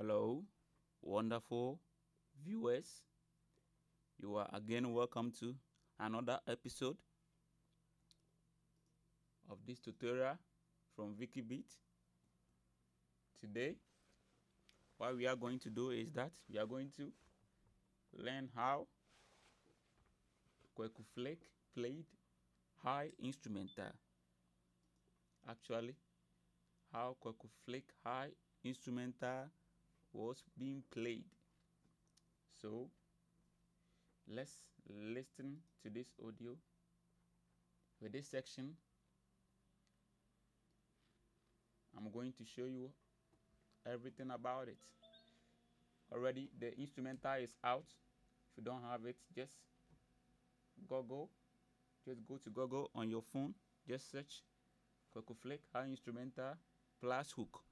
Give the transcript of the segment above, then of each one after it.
Hello, wonderful viewers. You are again welcome to another episode of this tutorial from Wikibit. Today, what we are going to do is that we are going to learn how Kweku Flick played high instrumental. Actually, how Kweku Flick-High Instrumental was being played. So, let's listen to this audio. With this section, I'm going to show you everything about it. Already the instrumental is out. If you don't have it, just go to Google on your phone. Just search Kweku Flick-High Instrumental plus hook.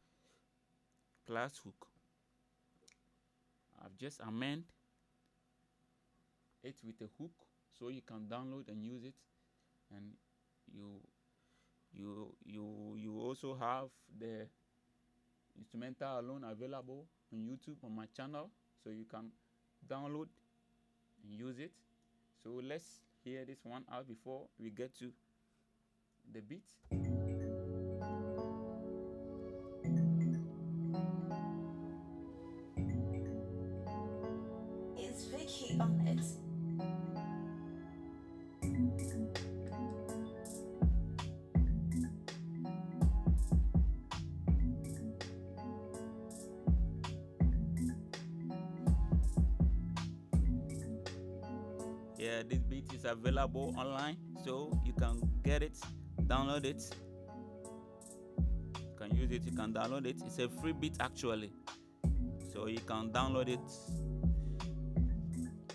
I've just amended it with a hook so you can download and use it, and you also have the instrumental alone available on YouTube on my channel, so you can download and use it. So let's hear this one out before we get to the beat. It's Vicky on it. Yeah, this beat is available online, so you can get it, download it, you can use it, you can download it. It's a free beat actually, so you can download it.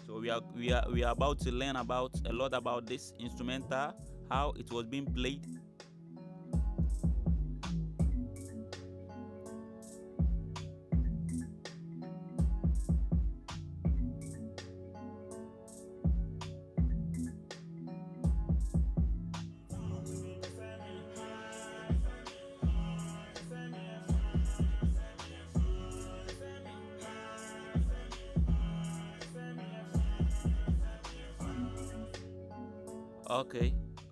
So we are about to learn about a lot about this instrumental, how it was being played.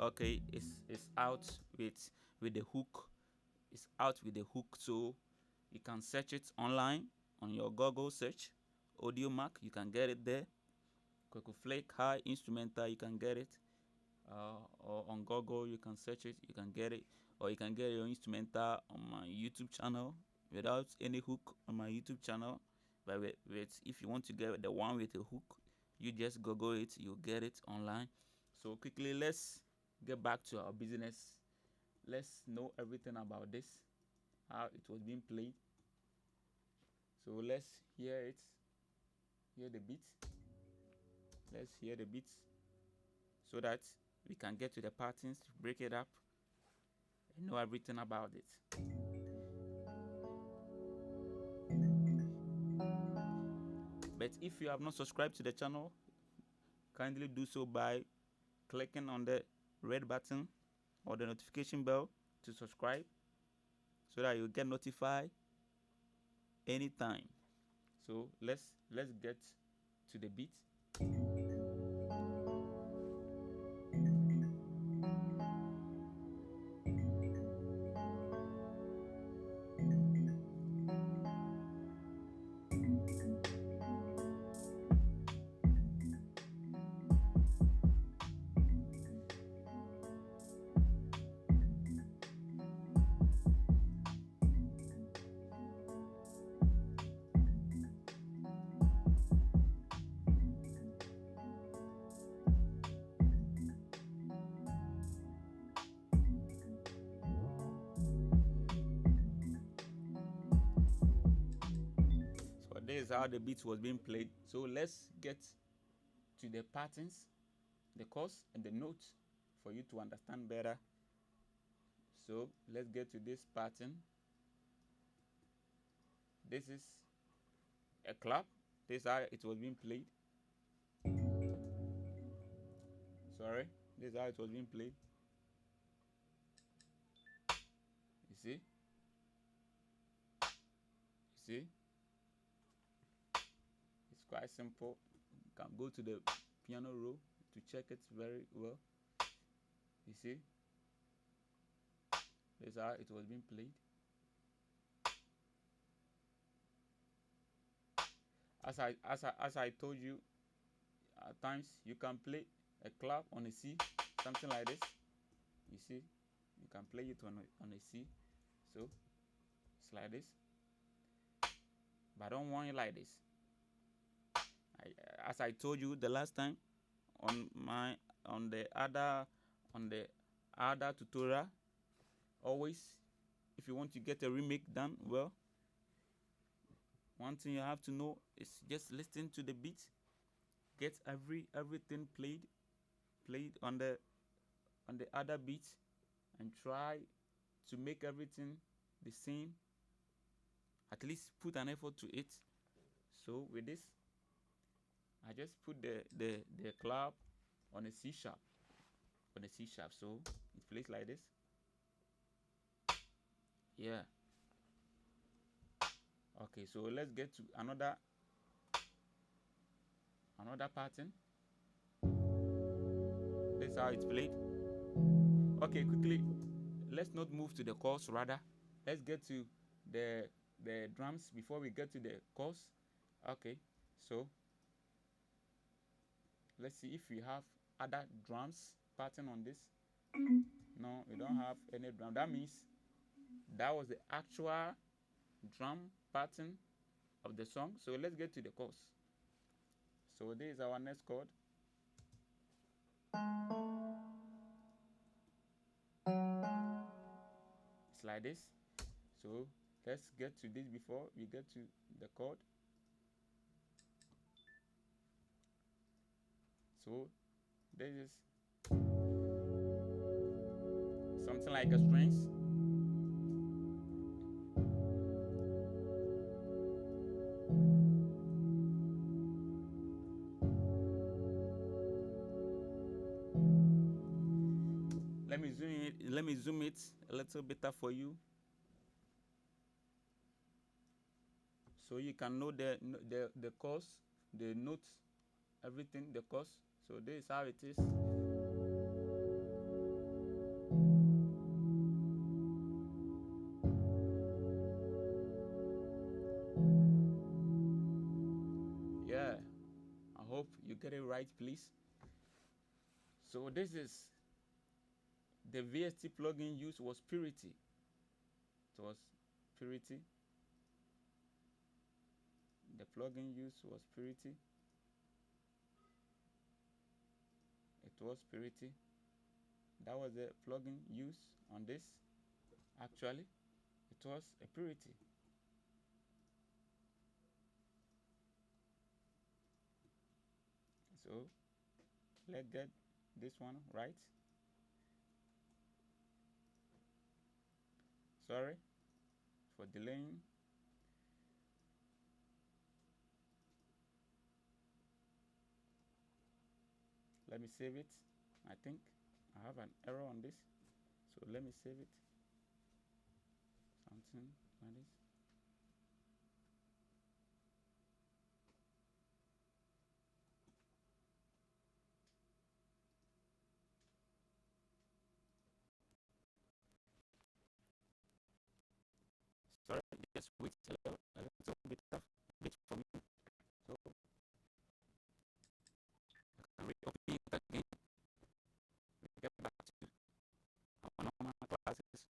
Okay, it's out with the hook. It's out with the hook, so you can search it online on your Google search, Audio Mac. You can get it there. Kweku Flick-High Instrumental. You can get it, or on Google you can search it. You can get it, or you can get your instrumental on my YouTube channel without any hook on my YouTube channel. But if you want to get the one with a hook, you just Google it. You get it online. So quickly, let's get back to our business. Let's know everything about this, how it was being played. So let's hear it. Hear the beat. Let's hear the beat so that we can get to the patterns, break it up, and know everything about it. But if you have not subscribed to the channel, kindly do so by clicking on the red button or the notification bell to subscribe, so that you'll get notified anytime. So let's get to the beat. So this is how the beat was being played. So let's get to the patterns, the chords, and the notes for you to understand better. So let's get to this pattern. This is a clap. This is how it was being played. Sorry, this is how it was being played. You see? You see? quite simple. You can go to the piano roll to check it very well. You see, this is how it was being played. As I told you, at times you can play a clap on a C, something like this. You see, you can play it on a C, so it's like this. But I don't want it like this. As I told you the last time, on the other tutorial, always, if you want to get a remake done well, one thing you have to know is just listen to the beat, get everything played on the other beat, and try to make everything the same. At least put an effort to it. So with this, I just put the clap on a C sharp. So it plays like this. Yeah. Okay, so let's get to another pattern. This is how it's played. Okay, quickly, let's not move to the chorus, rather let's get to the drums before we get to the chorus. Okay, so let's see if we have other drums pattern on this. No, we don't have any drum. That means that was the actual drum pattern of the song. So let's get to the chorus. So this is our next chord. It's like this. So let's get to this before we get to the chord. So this is something like a strings. Let me zoom it a little better for you, so you can know the chords, the notes, everything, the chords. So this is how it is. Yeah, I hope you get it right, please. So this is the VST plugin used was Purity. It was Purity. The plugin used was Purity. It was Purity. That was the plugin used on this. Actually, it was a Purity. So let's get this one right. Sorry for delaying. Let me save it. I think I have an error on this. So let me save it. Something like this. Sorry, just wait a little bit for me. So I can reopen it again. We get back to our normal classes.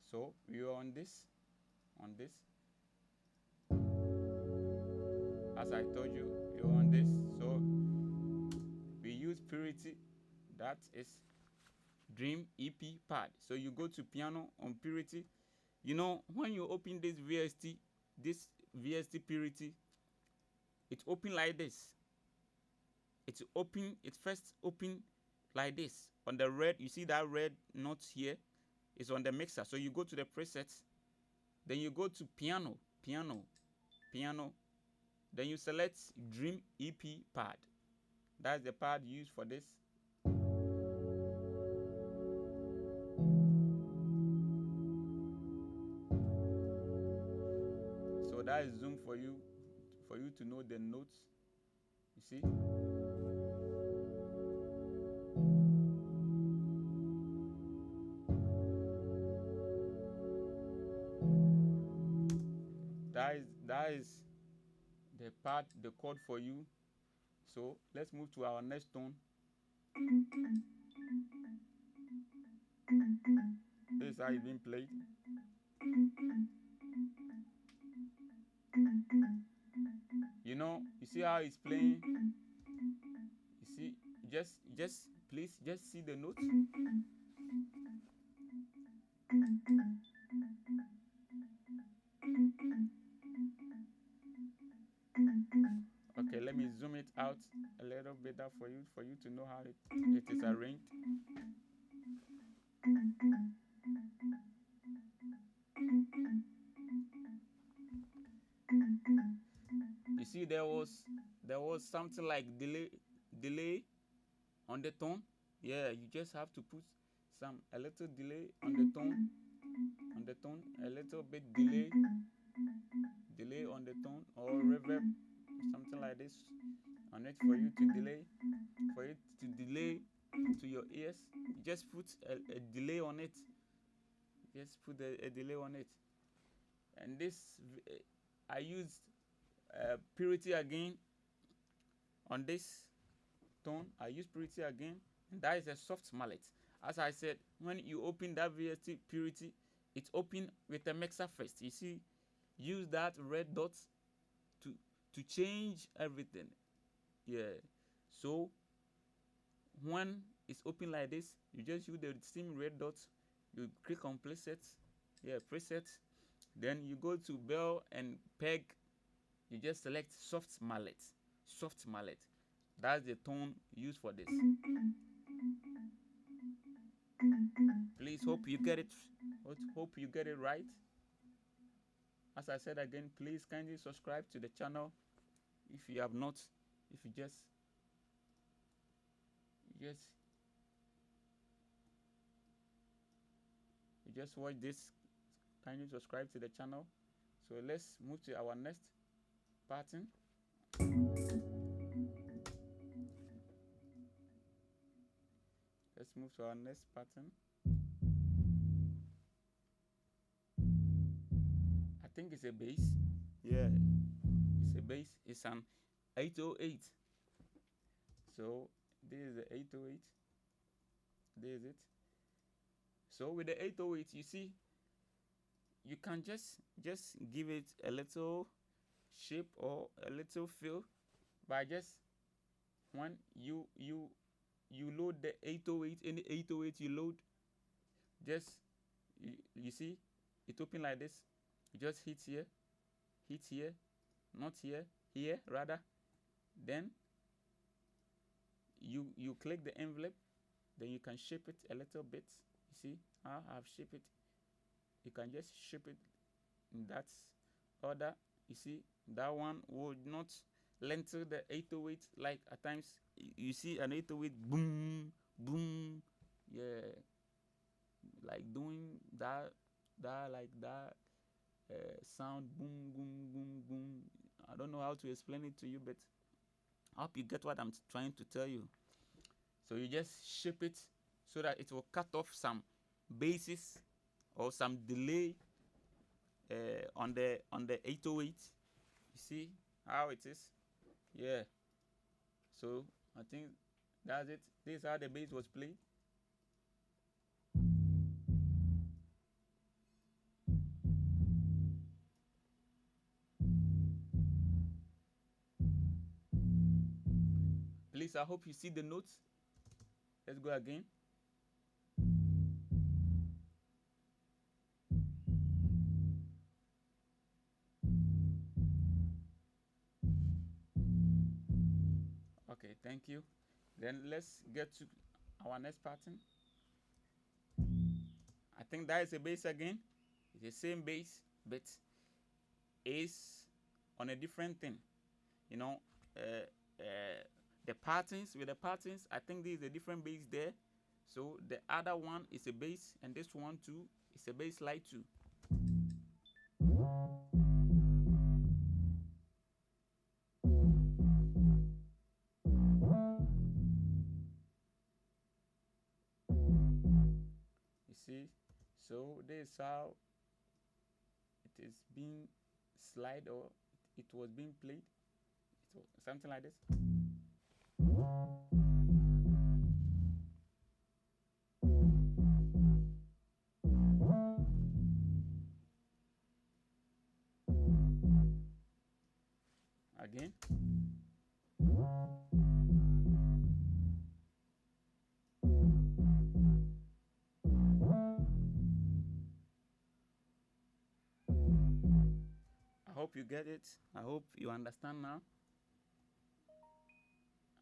So we are on this. As I told you, you're on this. So we use Purity. That is Dream EP pad. So you go to piano on Purity. You know, when you open this VST Purity, it's open like this. It first open like this. On the red, you see that red note here is on the mixer. So you go to the presets, then you go to piano, then you select Dream EP pad. That's the pad used for this. So that is zoom for you to know the notes. You see? That is the part, the chord for you. So let's move to our next tone. This is how it's being played. You know, you see how it's playing? You see, just please just see the notes. Okay, let me zoom it out a little better for you to know how it is arranged. You see, there was something like delay on the tone. Yeah, you just have to put a little delay on the tone, a little bit delay on the tone, or reverb, something like this on it for you to delay to your ears. You just put a delay on it. Just put a delay on it. And this, I used Purity again on this tone. I use Purity again, and that is a soft mallet. As I said, when you open that VST Purity, it's open with a mixer first. You see, use that red dot to change everything. Yeah. So when it's open like this, you just use the same red dot. You click on presets. Yeah, presets. Then you go to bell and peg. You just select soft mallet. Soft mallet. That's the tone used for this. Please hope you get it. Hope you get it right. As I said again, please kindly subscribe to the channel if you have not. If you just watch this, kindly subscribe to the channel. So let's move to our next pattern. Let's move to our next pattern. I think it's a bass. Yeah, it's a bass. It's an 808. So this is the 808. This is it. So with the 808, you see, you can just give it a little shape or a little feel by just when you load the 808, any 808 you load, just you see it open like this. You just hit here, not here, here rather. Then you click the envelope, then you can shape it a little bit. You see how I've shaped it. You can just shape it in that order. You see, that one would not lengthen the 808 like at times you see an 808 boom boom, yeah, like doing that sound boom boom boom boom. I don't know how to explain it to you, but I hope you get what I'm trying to tell you. So you just shape it so that it will cut off some basses or some delay on the 808. You see how it is? Yeah. So I think that's it. This is how the bass was played. Please, I hope you see the notes. Let's go again. Thank you. Then let's get to our next pattern. I think that is a bass again. It's the same bass, but is on a different thing. You know, the patterns with the patterns, I think there is a different bass there. So the other one is a bass, and this one too is a bass slide too. You see, so this is how it is being slide, or it was being played. So something like this. Again. I hope you get it. I hope you understand now.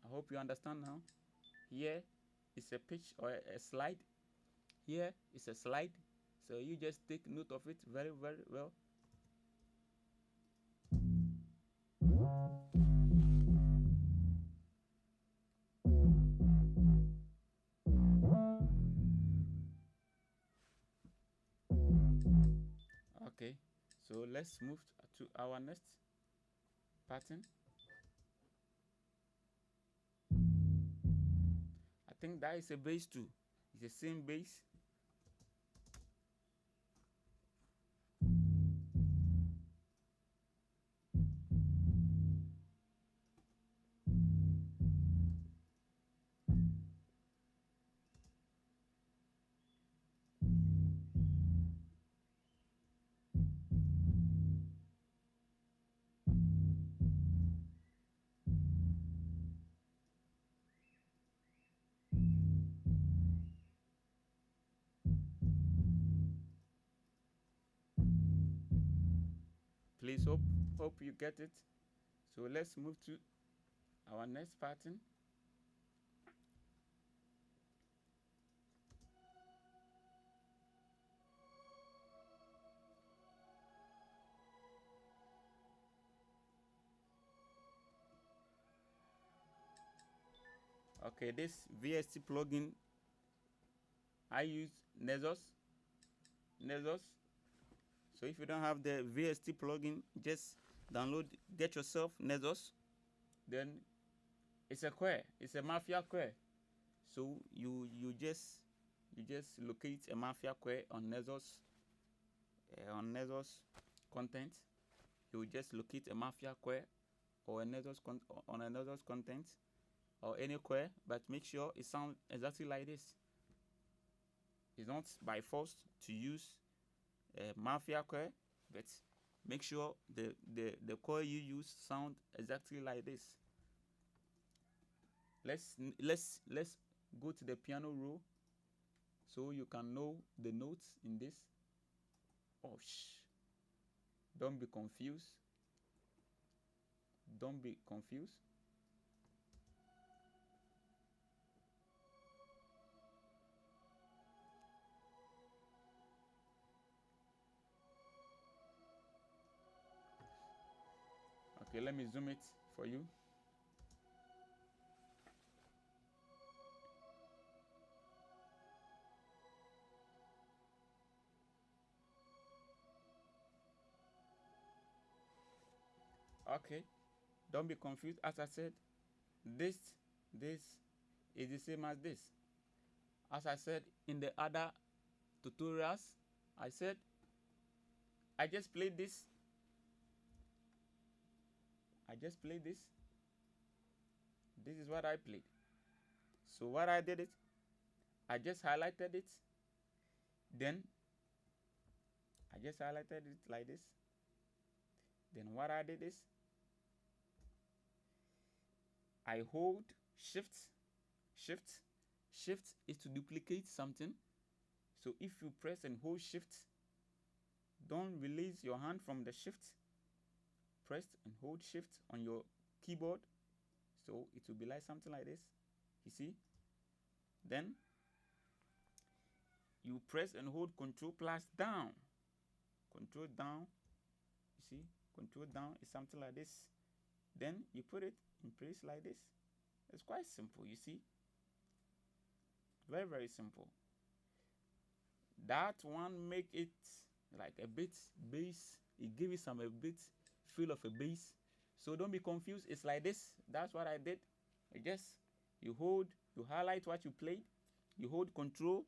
I hope you understand now. Here is a pitch or a slide. Here is a slide. So you just take note of it very, very well. Okay, so let's move to our next pattern. I think that is a bass too. It's the same bass. Please hope you get it. So let's move to our next pattern. Okay, this VST plugin, I use Nezos. So if you don't have the VST plugin, just get yourself Nezos. Then it's a query, it's a mafia query. So you just locate a mafia query on Nezos content. You just locate a mafia query or a Nezos on a Nezos content or any query, but make sure it sounds exactly like this. It's not by force to use a mafia query, but make sure the query you use sound exactly like this. Let's go to the piano roll so you can know the notes in this. Oh shh. Don't be confused. Don't be confused. Okay, let me zoom it for you. Okay, don't be confused. As I said, this is the same as this. As I said in the other tutorials, I said I just played this. I just played this. This is what I played. So what I did it, I just highlighted it. Then I just highlighted it like this. Then what I did is I hold shift. Shift is to duplicate something. So if you press and hold shift, don't release your hand from the shift. Press and hold shift on your keyboard So it will be like something like this. You see? Then you press and hold Control plus down. Control down. You see? Control down is something like this. Then you put it in place like this. It's quite simple, you see? Very, very simple. That one make it like a bit bass. It give it some a bit feel of a bass. So don't be confused. It's like this. That's what I did. You highlight what you played. You hold Control.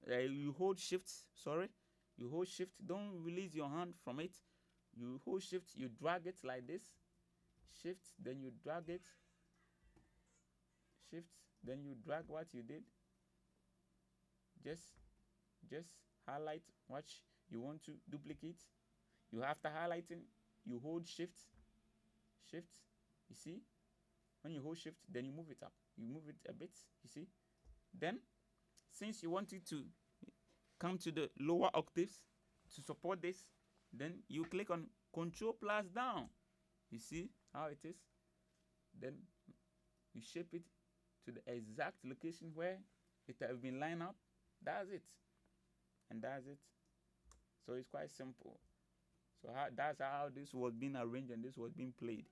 You hold Shift. Sorry, you hold Shift. Don't release your hand from it. You hold Shift. You drag it like this. Shift. Then you drag it. Shift. Then you drag what you did. Just highlight what you want to duplicate. You after highlighting, you hold Shift. You see, when you hold Shift, then you move it up. You move it a bit. You see, then since you want it to come to the lower octaves to support this, then you click on Control plus down. You see how it is. Then you shape it to the exact location where it has been lined up. That's it. And that's it. So it's quite simple. So that's how this was being arranged and this was being played.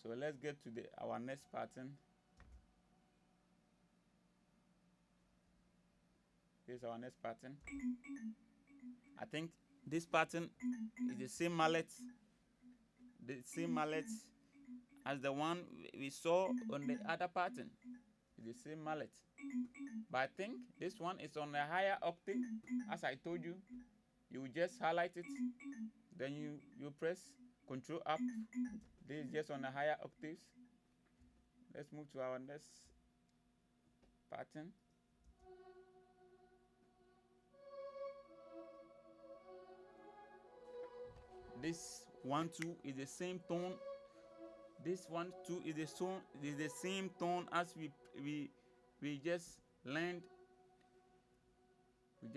So let's get to our next pattern. This is our next pattern. I think this pattern is the same mallet as the one we saw on the other pattern. It's the same mallet. But I think this one is on a higher octave. As I told you, you just highlight it. Then you press Control up. This is just on the higher octaves. Let's move to our next pattern. This 1-2 is the same tone. This 1-2 is the same tone as we just learned. It's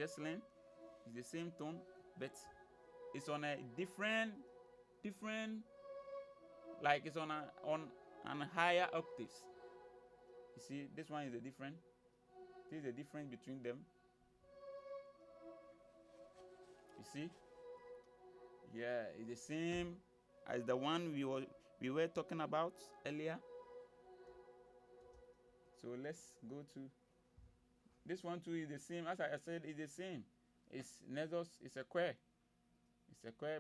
the same tone, but it's on a different, like it's on higher octaves. You see, this one is the different. This is the difference between them. You see? Yeah, it's the same as the one we were talking about earlier. So let's go to this one too. Is the same as I said. It's the same. It's Nezos. It's a quare.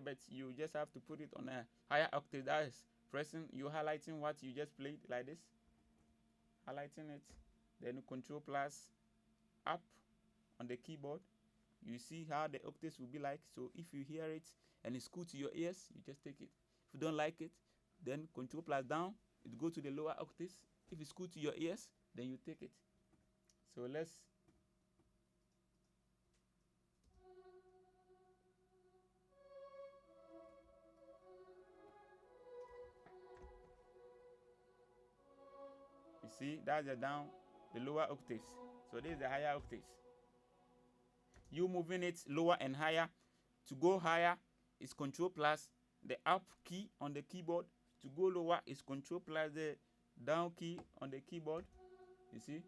But you just have to put it on a higher octave. That is pressing. You highlighting what you just played like this. Highlighting it, then Control plus up on the keyboard. You see how the octaves will be like. So if you hear it and it's cool to your ears, you just take it. If you don't like it, then Control plus down, it go to the lower octaves. If it's cool to your ears, then you take it. So let's you see, that's the down, the lower octaves. So this is the higher octaves. You moving it lower and higher. To go higher is Control plus the up key on the keyboard. To go lower is Control plus the down key on the keyboard. You see,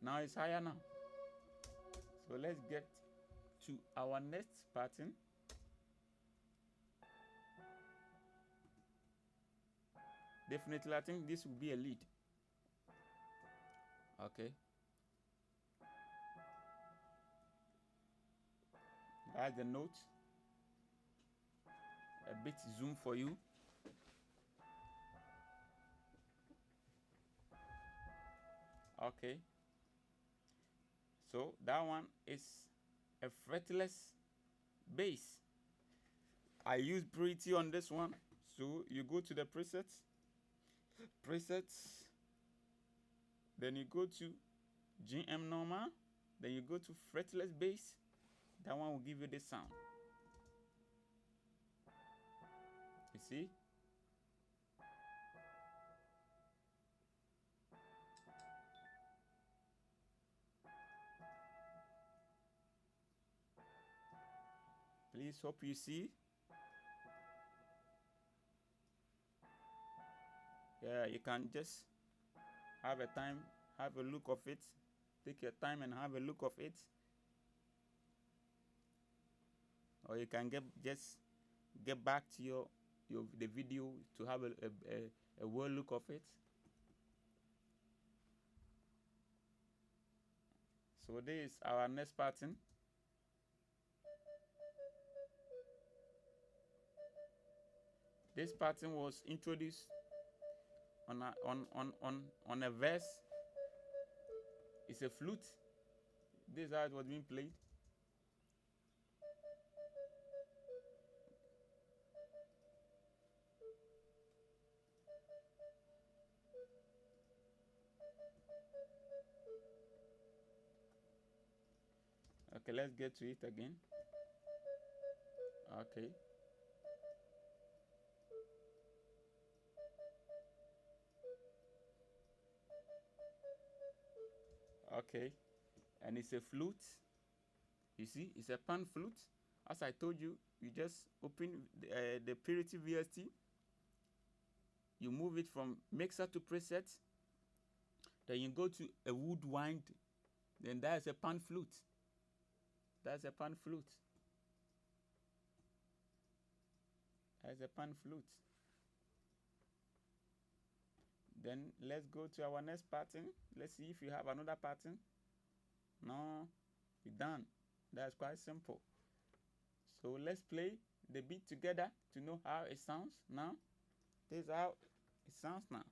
now it's higher now. So let's get to our next pattern. Definitely, I think this will be a lead. Okay. That's the note. A bit zoom for you. Okay. So that one is a fretless bass. I use Pretty on this one. So you go to the presets. Then you go to GM normal. Then you go to fretless bass. That one will give you this sound. You see? Please hope you see. Yeah, you can just have a time, have a look of it. Take your time and have a look of it. Or you can just get back to the video to have a well look of it. So this is our next pattern. This pattern was introduced on a verse. It's a flute. This is how it was being played. Okay, let's get to it again. Okay. Okay. And it's a flute. You see, it's a pan flute. As I told you, you just open the Purity VST. You move it from mixer to preset. Then you go to a wood wind. Then that's a pan flute. That's a pan flute. That's a pan flute. Then let's go to our next pattern. Let's see if you have another pattern. No, we're done. That's quite simple. So let's play the beat together to know how it sounds now. This is how it sounds now.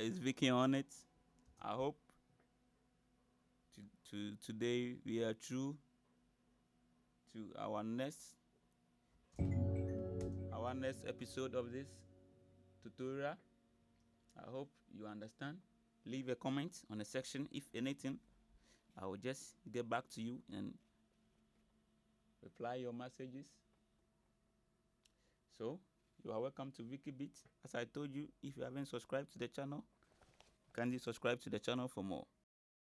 It's Vicky on it. I hope today we are true to our next episode of this tutorial. I hope you understand. Leave a comment on the section if anything. I will just get back to you and reply your messages. So you are welcome to Vicky Beat. As I told you, if you haven't subscribed to the channel, kindly subscribe to the channel for more.